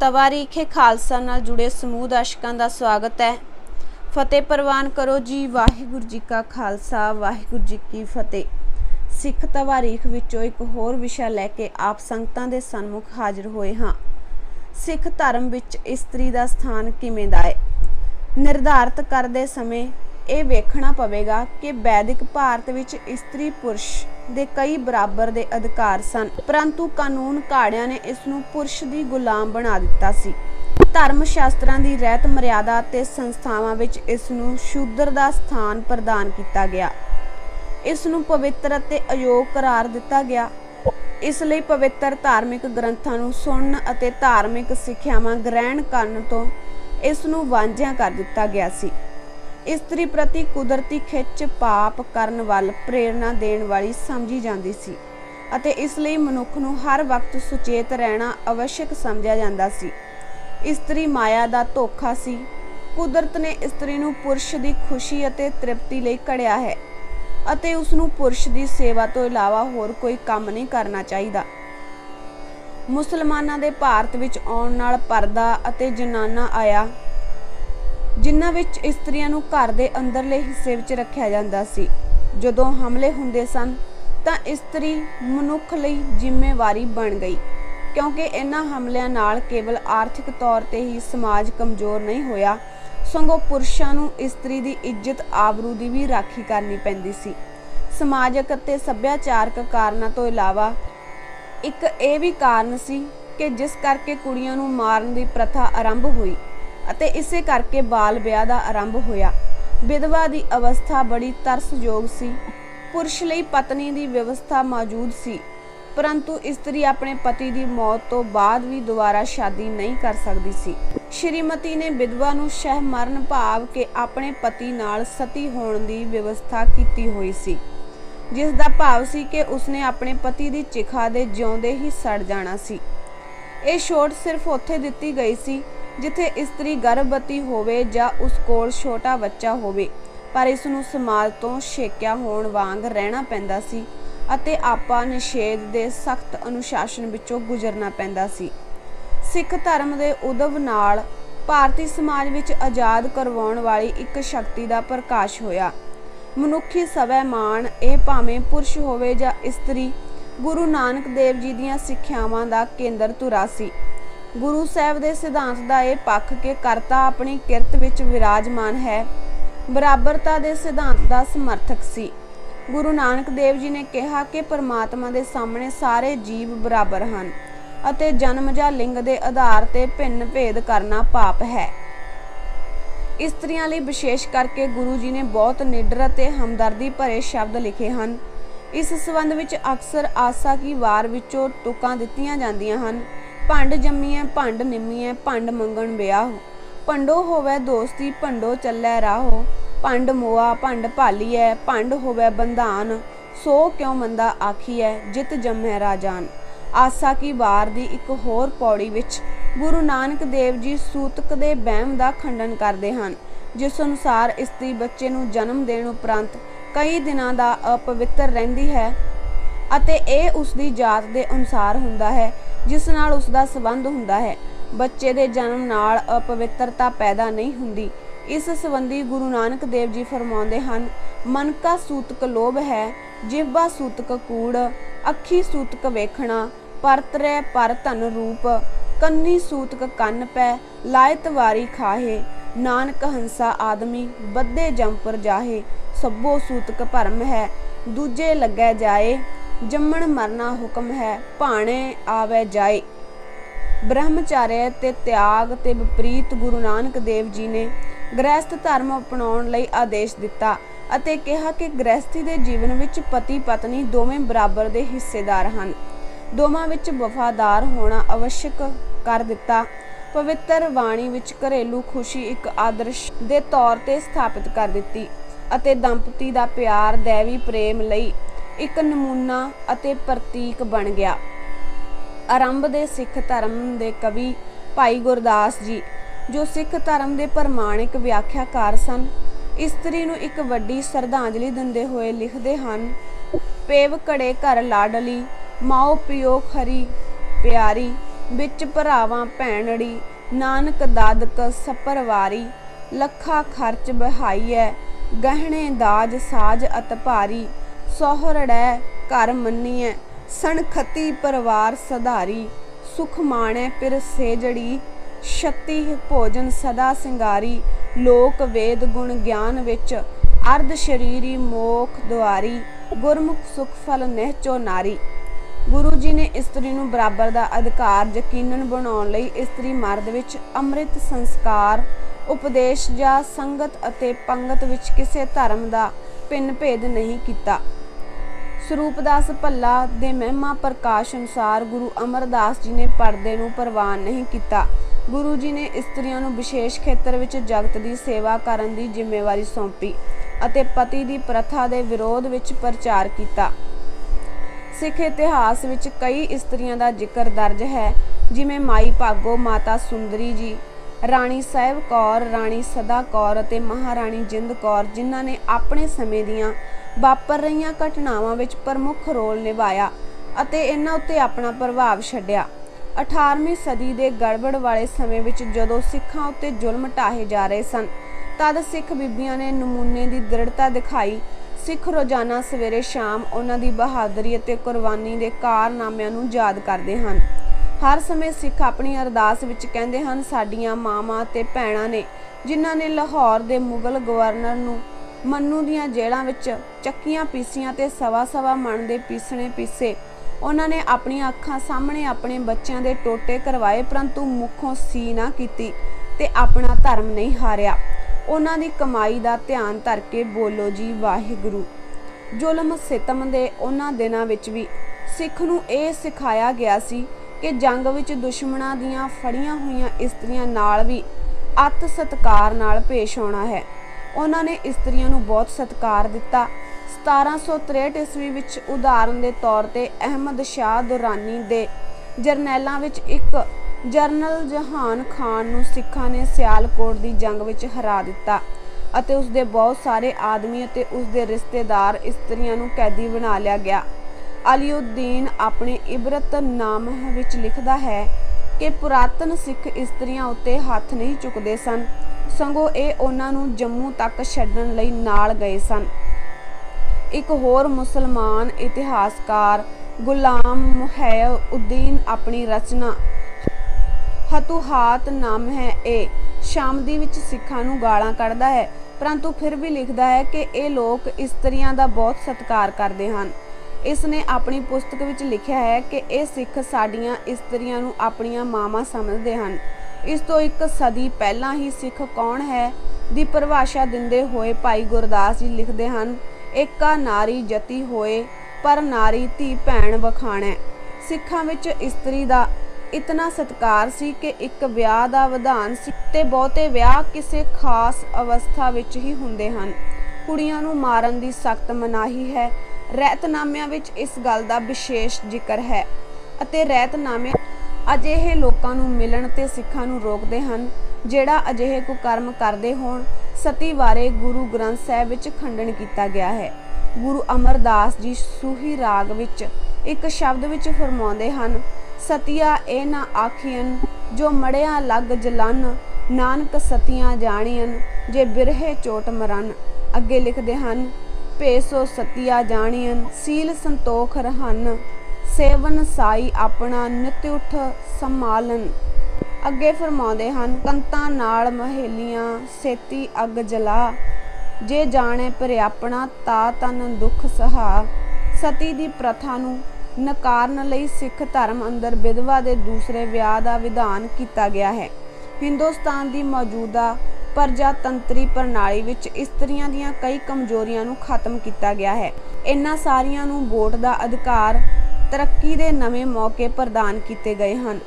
तवारीखे खालसा नाल जुड़े समूह दर्शकों का स्वागत है। फतेह प्रवान करो जी। वाहिगुरू जी का खालसा वाहिगुरू जी की फतेह। सिख तवारीख विचों एक होर विषय लैके आप संगतां दे सन्मुख हाजिर होए हाँ। सिख धर्म विच इस्त्री का स्थान किवें दा है निर्धारित करते समय ये वेखना पवेगा कि वैदिक भारत विच इस्त्री पुरुष दे कई बराबर दे अधिकार सन, परंतु कानून घाड़ियां ने इसनूं पुरुष दी गुलाम बना दिता सी। धर्म शास्त्रां दी रहत मर्यादा ते संस्थावां विच इसनूं शूद्र दा स्थान प्रदान किया गया। इसनूं पवित्र अते अयोग करार दिता गया। इसलिए पवित्र धार्मिक ग्रंथां नूं सुणन अते धार्मिक सिੱਖਿਆਵਾਂ ग्रहण करन तों इसनूं वांझिया कर दिता गया सी। इस्त्री प्रति कुदरती खिच पाप करन वाल प्रेरणा देण वाली समझी जाती सी अते इसलिए मनुख नूं हर वक्त सुचेत रहना आवश्यक समझिया जाता सी। इस्त्री माया दा धोखा सी। कुदरत ने इस्त्री नूं पुरुष दी खुशी अते तृप्ति लई घड़िया है अते उसनूं पुरुष दी सेवा तो इलावा होर कोई काम नहीं करना चाहिदा। मुसलमानां दे भारत विच आउण नाल परदा अते जनाना आया, जिन्हां विच इस्त्रियां नूं घर दे अंदरले हिस्से विच रखिया जांदा सी। जदों हमले हुंदे सन तां इस्त्री मनुख लई जिम्मेवारी बन गई, क्योंकि इन्हां हमलिਆਂ नाल केवल आर्थिक तौर ते ही समाज कमज़ोर नहीं होया, सगों पुरुषां नूं इस्त्री दी इज्जत आबरू दी भी राखी करनी पैंदी सी। समाजक अते सभ्याचारक कारणों तो इलावा एक ये भी कारण सी कि जिस करके कुड़ियां नूं मारन दी प्रथा आरंभ हुई अते इसे करके बाल विआह दा आरंभ होया। विधवा दी अवस्था बड़ी तरसयोग सी। पुरुष लई पत्नी दी व्यवस्था मौजूद सी, परंतु इस्त्री अपने पति दी मौत तो बाद भी दोबारा शादी नहीं कर सकती सी। श्रीमती ने विधवा नूं शह मरण भाव के अपने पति नाल सती होण दी व्यवस्था कीती हुई सी, जिस दा भाव सी कि उसने अपने पति दी चिखा दे जिउंदे ही सड़ जाना सी। ये छूट सिर्फ उत्थे दिती गई सी जिथे इस्त्री गर्भवती होवे जां उस कोल छोटा बच्चा होवे, पर इसनूं समाज तो छेकिया होण वांग रहना पैंदा सी अते आपा निषेध दे सख्त अनुशासन विचों गुजरना पैंदा सी। सिख धर्म दे उदव नाल भारती समाज विच आज़ाद करवाउण वाली एक शक्ति दा प्रकाश होया। मनुखी स्वाभिमान ये भावें पुरुष होवे जां इस्त्री गुरु नानक देव जी दीआं सिੱਖਿਆਵਾਂ दा केंद्र धुरा सी। गुरु साहब दे सिद्धांत दा ये पक्ष के करता अपनी किरत विच विराजमान है, बराबरता दे सिद्धांत दा समर्थक सी। गुरु नानक देव जी ने कहा कि परमात्मा दे सामने सारे जीव बराबर हैं अते जन्म जां लिंग दे आधार ते भिन्न भेद करना पाप है। इस्त्रियां लई विशेष करके गुरु जी ने बहुत निडर अते हमदर्दी भरे शब्द लिखे हैं। इस संबंध विच अक्सर आसा की वार विचों तुकां दित्तियां जांदियां हन। भंड जम्मीए भंड निम्मीए भंड मंगण ब्याह, भंडो होवे दोस्ती भंडो चलै राहो, भंड मोआ भंड भालीए भंड होवे बंधान, सो क्यों मंदा आखीए जित जम्मै राजान। आसा की वार दी एक होर पौड़ी विच गुरु नानक देव जी सूतक दे वहम दा खंडन करदे हन, जिस अनुसार इस्त्री बच्चे नूं जन्म देण उपरंत कई दिनां दा अपवित्र रहिंदी है अते इह उसदी जात दे अनुसार हुंदा है जिस नाल उसदा संबंध हुंदा है। बच्चे दे जन्म नाल अपवित्रता पैदा नहीं हुंदी। इस संबंधी गुरु नानक देव जी फरमाउंदे हन, मन का सूतक लोभ है, जिह्वा सूतक कूड़, अखी सूतक वेखना, परतरै पर धन रूप, कन्नी सूतक कन्न पै, लायत वारी खाहे, नानक हंसा आदमी बद्धे जंपर जाहे, सब्बो सूतक भरम है, दूजे लगे जाए, जम्मण मरना हुक्म है, भाणे आवे जाए। ब्रह्मचार्य ते त्याग ते विपरीत गुरु नानक देव जी ने गृहस्थ धर्म अपनाउण लई आदेश दिता अते कहा कि गृहस्थी दे जीवन विच पति पत्नी दोवें बराबर दे हिस्सेदार हन। दोवां विच वफादार होना आवश्यक कर दिता। पवित्र बाणी विच घरेलू खुशी एक आदर्श दे तौर ते स्थापित कर दिती अते दंपति दा प्यार दैवी प्रेम लई एक नमूना अते प्रतीक बन गया। आरंभ दे सिख धर्म दे कवि भाई गुरदास जी, जो सिख धर्म दे प्रमाणिक व्याख्याकार सन, इस्त्री नूं एक वड्डी श्रद्धांजलि दिंदे होए लिखदे हन, पेव घड़े घर लाडली, माओ पियो खरी प्यारी, ਵਿੱਚ ਭਰਾਵਾਂ ਭੈਣੜੀ, ਨਾਨਕ ਦਾਦਕ ਸਪਰਵਾਰੀ। ਲੱਖਾ ਖਰਚ ਬਹਾਈਐ, ਗਹਿਣੇ ਦਾਜ ਸਾਜ ਅਤ ਭਾਰੀ। ਸੋਹਰੜੈ ਘਰ ਮੰਨੀਐ, ਸਣਖਤੀ ਪਰਿਵਾਰ ਸਧਾਰੀ। ਸੁਖ ਮਾਣੈ ਪਿਰ ਸੇਜੜੀ, ਛਤੀ ਭੋਜਨ ਸਦਾ ਸਿੰਗਾਰੀ। ਲੋਕ ਵੇਦ ਗੁਣ ਗਿਆਨ ਵਿੱਚ, ਅਰਧ ਸ਼ਰੀਰੀ ਮੋਖ ਦੁਆਰੀ। ਗੁਰਮੁਖ ਸੁਖ ਫਲ ਨਿਹਚੋ ਨਾਰੀ। ਗੁਰੂ ਜੀ ਨੇ ਇਸਤਰੀ ਨੂੰ ਬਰਾਬਰ ਦਾ ਅਧਿਕਾਰ ਯਕੀਨਨ ਬਣਾਉਣ ਲਈ ਇਸਤਰੀ ਮਰਦ ਵਿੱਚ ਅੰਮ੍ਰਿਤ ਸੰਸਕਾਰ, ਉਪਦੇਸ਼ ਜਾਂ ਸੰਗਤ ਅਤੇ ਪੰਗਤ ਵਿੱਚ ਕਿਸੇ ਧਰਮ ਦਾ ਭਿੰਨ ਭੇਦ ਨਹੀਂ ਕੀਤਾ। ਸਰੂਪਦਾਸ ਭੱਲਾ ਦੇ ਮਹਿਮਾ ਪ੍ਰਕਾਸ਼ ਅਨੁਸਾਰ ਗੁਰੂ ਅਮਰਦਾਸ ਜੀ ਨੇ ਪਰਦੇ ਨੂੰ ਪ੍ਰਵਾਨ ਨਹੀਂ ਕੀਤਾ। ਗੁਰੂ ਜੀ ਨੇ ਇਸਤਰੀਆਂ ਨੂੰ ਵਿਸ਼ੇਸ਼ ਖੇਤਰ ਵਿੱਚ ਜਗਤ ਦੀ ਸੇਵਾ ਕਰਨ ਦੀ ਜ਼ਿੰਮੇਵਾਰੀ ਸੌਂਪੀ ਅਤੇ ਪਤੀ ਦੀ ਪ੍ਰਥਾ ਦੇ ਵਿਰੋਧ ਵਿੱਚ ਪ੍ਰਚਾਰ ਕੀਤਾ। ਸਿੱਖ ਇਤਿਹਾਸ ਵਿੱਚ ਕਈ ਇਸਤਰੀਆਂ ਦਾ ਜ਼ਿਕਰ ਦਰਜ ਹੈ, ਜਿਵੇਂ ਮਾਈ ਭਾਗੋ, ਮਾਤਾ ਸੁੰਦਰੀ ਜੀ, ਰਾਣੀ ਸਾਹਿਬ ਕੌਰ, ਰਾਣੀ ਸਦਾ ਕੌਰ ਅਤੇ ਮਹਾਰਾਣੀ ਜਿੰਦ ਕੌਰ, ਜਿਨ੍ਹਾਂ ਨੇ ਆਪਣੇ ਸਮੇਂ ਦੀਆਂ ਵਾਪਰ ਰਹੀਆਂ ਘਟਨਾਵਾਂ ਵਿੱਚ ਪ੍ਰਮੁੱਖ ਰੋਲ ਨਿਭਾਇਆ ਅਤੇ ਇਹਨਾਂ ਉੱਤੇ ਆਪਣਾ ਪ੍ਰਭਾਵ ਛੱਡਿਆ। 18ਵੀਂ ਸਦੀ ਦੇ ਗੜਬੜ ਵਾਲੇ ਸਮੇਂ ਵਿੱਚ ਜਦੋਂ ਸਿੱਖਾਂ ਉੱਤੇ ਜ਼ੁਲਮ ਢਾਹੇ ਜਾ ਰਹੇ ਸਨ, ਤਦ ਸਿੱਖ ਬੀਬੀਆਂ ਨੇ ਨਮੂਨੇ ਦੀ ਦ੍ਰਿੜਤਾ ਦਿਖਾਈ। ਸਿੱਖ ਰੋਜ਼ਾਨਾ ਸਵੇਰੇ ਸ਼ਾਮ ਉਹਨਾਂ ਦੀ ਬਹਾਦਰੀ ਅਤੇ ਕੁਰਬਾਨੀ ਦੇ ਕਾਰਨਾਮਿਆਂ ਨੂੰ ਯਾਦ ਕਰਦੇ ਹਨ। ਹਰ ਸਮੇਂ ਸਿੱਖ ਆਪਣੀ ਅਰਦਾਸ ਵਿੱਚ ਕਹਿੰਦੇ ਹਨ, ਸਾਡੀਆਂ ਮਾਵਾਂ ਅਤੇ ਭੈਣਾਂ ਨੇ ਜਿਨ੍ਹਾਂ ਨੇ ਲਾਹੌਰ ਦੇ ਮੁਗਲ ਗਵਰਨਰ ਨੂੰ ਮੰਨੂ ਦੀਆਂ ਜੇਲ੍ਹਾਂ ਵਿੱਚ ਚੱਕੀਆਂ ਪੀਸੀਆਂ ਤੇ ਸਵਾ ਮਣ ਦੇ ਪੀਸਣੇ ਪੀਸੇ। ਉਹਨਾਂ ਨੇ ਆਪਣੀਆਂ ਅੱਖਾਂ ਸਾਹਮਣੇ ਆਪਣੇ ਬੱਚਿਆਂ ਦੇ ਟੋਟੇ ਕਰਵਾਏ, ਪਰੰਤੂ ਮੁੱਖੋਂ ਸੀ ਨਾ ਕੀਤੀ ਤੇ ਆਪਣਾ ਧਰਮ ਨਹੀਂ ਹਾਰਿਆ। ਉਹਨਾਂ ਦੀ ਕਮਾਈ ਦਾ ਧਿਆਨ ਧਰ ਕੇ ਬੋਲੋ ਜੀ ਵਾਹਿਗੁਰੂ। ਜ਼ੁਲਮ ਸਿਤਮ ਦੇ ਉਹਨਾਂ ਦਿਨਾਂ ਵਿੱਚ ਵੀ ਸਿੱਖ ਨੂੰ ਇਹ ਸਿਖਾਇਆ ਗਿਆ ਸੀ ਕਿ ਜੰਗ ਵਿੱਚ ਦੁਸ਼ਮਣਾਂ ਦੀਆਂ ਫੜੀਆਂ ਹੋਈਆਂ ਇਸਤਰੀਆਂ ਨਾਲ ਵੀ ਅਤ ਸਤਿਕਾਰ ਨਾਲ ਪੇਸ਼ ਆਉਣਾ ਹੈ। ਉਹਨਾਂ ਨੇ ਇਸਤਰੀਆਂ ਨੂੰ ਬਹੁਤ ਸਤਿਕਾਰ ਦਿੱਤਾ। 1763 ਈਸਵੀ ਵਿੱਚ ਉਦਾਹਰਨ ਦੇ ਤੌਰ ਤੇ ਅਹਿਮਦ ਸ਼ਾਹ ਦੁਰਾਨੀ ਦੇ ਜਰਨੈਲਾਂ ਵਿੱਚ ਇੱਕ ਜਰਨਲ ਜਹਾਨ ਖਾਨ ਨੂੰ ਸਿੱਖਾਂ ਨੇ ਸਿਆਲਕੋਟ ਦੀ ਜੰਗ ਵਿੱਚ ਹਰਾ ਦਿੱਤਾ ਅਤੇ ਉਸਦੇ ਬਹੁਤ ਸਾਰੇ ਆਦਮੀ ਅਤੇ ਉਸਦੇ ਰਿਸ਼ਤੇਦਾਰ ਇਸਤਰੀਆਂ ਨੂੰ ਕੈਦੀ ਬਣਾ ਲਿਆ ਗਿਆ। ਅਲੀਉਦੀਨ ਆਪਣੇ ਇਬਰਤਨਾਮਾ ਵਿੱਚ ਲਿਖਦਾ ਹੈ ਕਿ ਪੁਰਾਤਨ ਸਿੱਖ ਇਸਤਰੀਆਂ ਉੱਤੇ ਹੱਥ ਨਹੀਂ ਚੁੱਕਦੇ ਸਨ, ਸਗੋਂ ਇਹ ਉਹਨਾਂ ਨੂੰ ਜੰਮੂ ਤੱਕ ਛੱਡਣ ਲਈ ਨਾਲ ਗਏ ਸਨ। ਇੱਕ ਹੋਰ ਮੁਸਲਮਾਨ ਇਤਿਹਾਸਕਾਰ ਗੁਲਾਮ ਮੁਹਈਉਦੀਨ ਆਪਣੀ ਰਚਨਾ ਹਤੂਹਾਤ ਨਾਮੇ ਸ਼ਾਮਦੀ ਵਿੱਚ ਸਿੱਖਾਂ ਨੂੰ ਗਾਲਾਂ ਕੱਢਦਾ ਹੈ, ਪਰੰਤੂ ਫਿਰ ਵੀ ਲਿਖਦਾ ਹੈ ਕਿ ਇਹ ਲੋਕ ਇਸਤਰੀਆਂ ਦਾ ਬਹੁਤ ਸਤਿਕਾਰ ਕਰਦੇ ਹਨ। ਇਸ ਨੇ ਆਪਣੀ ਪੁਸਤਕ ਵਿੱਚ ਲਿਖਿਆ ਹੈ ਕਿ ਇਹ ਸਿੱਖ ਸਾਡੀਆਂ ਇਸਤਰੀਆਂ ਨੂੰ ਆਪਣੀਆਂ ਮਾਵਾਂ ਸਮਝਦੇ ਹਨ। ਇਸ ਤੋਂ ਇੱਕ ਸਦੀ ਪਹਿਲਾਂ ਹੀ ਸਿੱਖ ਕੌਣ ਹੈ ਦੀ ਪਰਿਭਾਸ਼ਾ ਦਿੰਦੇ ਹੋਏ ਭਾਈ ਗੁਰਦਾਸ ਜੀ ਲਿਖਦੇ ਹਨ, ਏਕਾ ਨਾਰੀ ਜਤੀ ਹੋਏ, ਪਰ ਨਾਰੀ ਧੀ ਭੈਣ ਵਖਾਣੈ। ਸਿੱਖਾਂ ਵਿੱਚ ਇਸਤਰੀ ਦਾ ਇਤਨਾ ਸਤਿਕਾਰ ਸੀ ਕਿ ਇੱਕ ਵਿਆਹ ਦਾ ਵਿਧਾਨ ਸੀ ਤੇ ਬਹੁਤੇ ਵਿਆਹ ਕਿਸੇ ਖਾਸ ਅਵਸਥਾ ਵਿੱਚ ਹੀ ਹੁੰਦੇ ਹਨ। ਕੁੜੀਆਂ ਨੂੰ ਮਾਰਨ ਦੀ ਸਖਤ ਮਨਾਹੀ ਹੈ। ਰਹਿਤਨਾਮਿਆਂ ਵਿੱਚ ਇਸ ਗੱਲ ਦਾ ਵਿਸ਼ੇਸ਼ ਜ਼ਿਕਰ ਹੈ ਅਤੇ ਰਹਿਤਨਾਮੇ ਅਜਿਹੇ ਲੋਕਾਂ ਨੂੰ ਮਿਲਣ ਤੇ ਸਿੱਖਾਂ ਨੂੰ ਰੋਕਦੇ ਹਨ ਜਿਹੜਾ ਅਜਿਹੇ ਕੁਕਰਮ ਕਰਦੇ ਹੋਣ। ਸਤੀ ਬਾਰੇ ਗੁਰੂ ਗ੍ਰੰਥ ਸਾਹਿਬ ਵਿੱਚ ਖੰਡਨ ਕੀਤਾ ਗਿਆ ਹੈ। ਗੁਰੂ ਅਮਰਦਾਸ ਜੀ ਸੂਹੀ ਰਾਗ ਵਿੱਚ ਇੱਕ ਸ਼ਬਦ ਵਿੱਚ ਫਰਮਾਉਂਦੇ ਹਨ, ਸਤੀਆ ਇਹ ਨਾ ਆਖੀਅਨ ਜੋ ਮੜਿਆ ਲੱਗ ਜਲਨ, ਨਾਨਕ ਸਤੀਆਂ ਜਾਣੀਅਨ ਜੇ ਬਿਰਹੇ ਚੋਟ ਮਰਨ। ਅੱਗੇ ਲਿਖਦੇ ਹਨ, ਭੇਸੋ ਸਤੀਆ ਜਾਣੀਅਨ ਸੀਲ ਸੰਤੋਖ ਰਹਨ, ਸੇਵਨ ਸਾਈ ਆਪਣਾ ਨਿਤ ਉਠ ਸੰਮਾਲਨ। ਅੱਗੇ ਫਰਮਾਉਂਦੇ ਹਨ, ਕੰਤਾਂ ਨਾਲ ਮਹੇਲੀਆਂ ਸੇਤੀ ਅੱਗ ਜਲਾ, ਜੇ ਜਾਣੇ ਪ੍ਰਿਆਪਣਾ ਤਾ ਤਨ ਦੁੱਖ ਸਹਾ। ਸਤੀ ਦੀ ਪ੍ਰਥਾ ਨੂੰ ਨਕਾਰਨ ਲਈ ਸਿੱਖ ਧਰਮ ਅੰਦਰ ਵਿਧਵਾ ਦੇ ਦੂਸਰੇ ਵਿਆਹ ਦਾ ਵਿਧਾਨ ਕੀਤਾ ਗਿਆ ਹੈ। ਹਿੰਦੁਸਤਾਨ ਦੀ ਮੌਜੂਦਾ ਪ੍ਰਜਾਤੰਤਰੀ ਪ੍ਰਣਾਲੀ ਵਿੱਚ ਇਸਤਰੀਆਂ ਦੀਆਂ ਕਈ ਕਮਜ਼ੋਰੀਆਂ ਨੂੰ ਖਤਮ ਕੀਤਾ ਗਿਆ ਹੈ। ਇਹਨਾਂ ਸਾਰੀਆਂ ਨੂੰ ਵੋਟ ਦਾ ਅਧਿਕਾਰ, ਤਰੱਕੀ ਦੇ ਨਵੇਂ ਮੌਕੇ ਪ੍ਰਦਾਨ ਕੀਤੇ ਗਏ ਹਨ।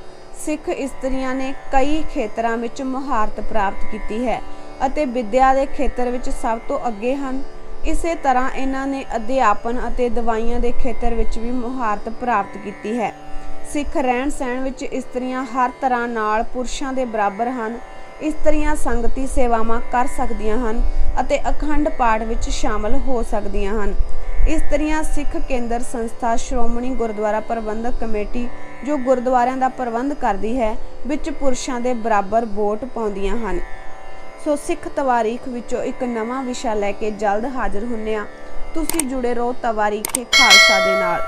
ਸਿੱਖ ਇਸਤਰੀਆਂ ਨੇ ਕਈ ਖੇਤਰਾਂ ਵਿੱਚ ਮੁਹਾਰਤ ਪ੍ਰਾਪਤ ਕੀਤੀ ਹੈ ਅਤੇ ਵਿੱਦਿਆ ਦੇ ਖੇਤਰ ਵਿੱਚ ਸਭ ਤੋਂ ਅੱਗੇ ਹਨ। ਇਸੇ ਤਰ੍ਹਾਂ ਇਹਨਾਂ ਨੇ ਅਧਿਆਪਨ ਅਤੇ ਦਵਾਈਆਂ ਦੇ ਖੇਤਰ ਵਿੱਚ ਵੀ ਮੁਹਾਰਤ ਪ੍ਰਾਪਤ ਕੀਤੀ ਹੈ। ਸਿੱਖ ਰਹਿਣ ਸਹਿਣ ਵਿੱਚ ਇਸਤਰੀਆਂ ਹਰ ਤਰ੍ਹਾਂ ਨਾਲ ਪੁਰਸ਼ਾਂ ਦੇ ਬਰਾਬਰ ਹਨ। ਇਸਤਰੀਆਂ ਸੰਗਤੀ ਸੇਵਾਵਾਂ ਕਰ ਸਕਦੀਆਂ ਹਨ ਅਤੇ ਅਖੰਡ ਪਾਠ ਵਿੱਚ ਸ਼ਾਮਲ ਹੋ ਸਕਦੀਆਂ ਹਨ। ਇਸਤਰੀਆਂ ਸਿੱਖ ਕੇਂਦਰ ਸੰਸਥਾ ਸ਼੍ਰੋਮਣੀ ਗੁਰਦੁਆਰਾ ਪ੍ਰਬੰਧਕ ਕਮੇਟੀ ਜੋ ਗੁਰਦੁਆਰਿਆਂ ਦਾ ਪ੍ਰਬੰਧ ਕਰਦੀ ਹੈ ਵਿੱਚ ਪੁਰਸ਼ਾਂ ਦੇ ਬਰਾਬਰ ਵੋਟ ਪਾਉਂਦੀਆਂ ਹਨ। ਸੋ ਸਿੱਖ ਤਵਾਰੀਖ ਵਿੱਚੋਂ ਇੱਕ ਨਵਾਂ ਵਿਸ਼ਾ ਲੈ ਕੇ ਜਲਦ ਹਾਜ਼ਰ ਹੁੰਨੇ ਆ। ਤੁਸੀਂ ਜੁੜੇ ਰਹੋ ਤਵਾਰੀਖੇ ਖਾਲਸਾ ਦੇ ਨਾਲ।